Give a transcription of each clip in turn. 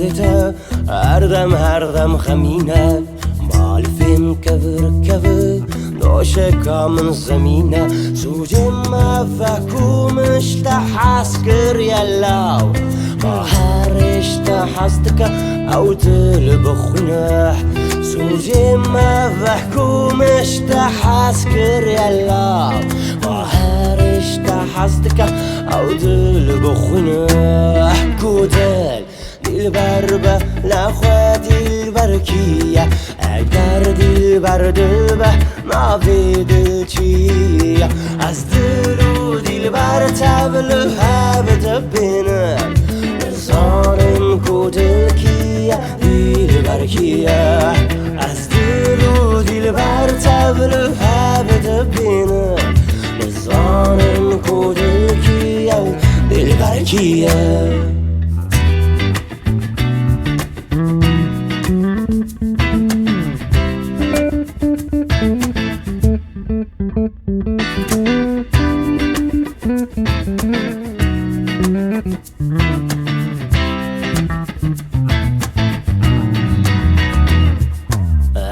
یادته هر دم خمینه مالفیم کبر نوشکا من زمینه سوجم ما فکومش تحسكر يلاو ما هرش تحستك او تلبخونه سوجم ما فكومش تحسكر يلاو ما هرش تحستك او تلبخونه كودل دلبربه لاخواتي البركيه اگر دلبر دلبه ناوی دلچیه از دل و دلبر تبل هبت بینم نزانم کو دل کیه دلبر کیه از دل و دلبر تبل هبت بینم نزانم کو دل کیه دلبر کیه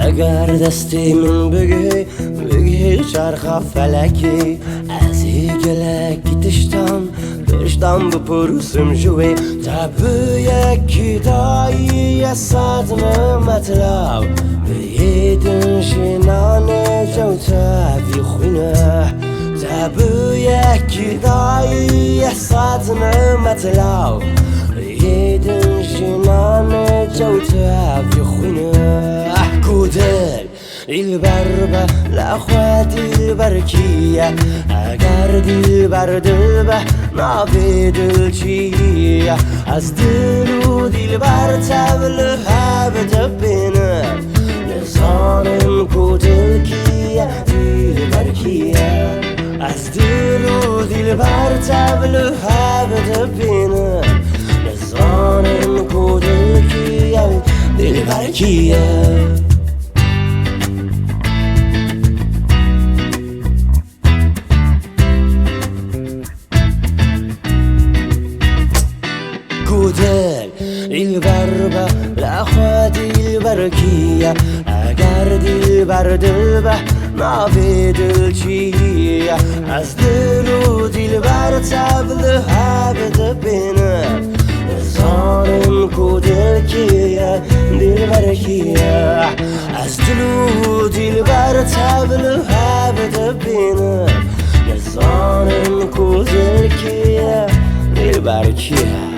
اگر دستی من بگی چرخ فلکی از گلکی دشتم بپرسم جوی تبه یکی دایی صدمه مطلب بیدن شنانه جو تبی خونه تبه یکی دایی صدمه مطلب بیدن شنانه جو تبی خونه كودل البربة لأخواتي البركية أقر دلبر دلبه نافي دلشية از دلو دلبر تبل هبت بينه نزانم كودل كية دلبر كية از دلو دلبر تبل هبت بينه نزانم كودل كية دلبر كية كودل البربة لأخواتي البركية أقر دلبر دلبه نافي دلشية از دلو دلبر تبل هبت بينه نزانم كودل كية دلبر كية از دلو دلبر تبل هبت بينه نزانم كودل كية دلبر كية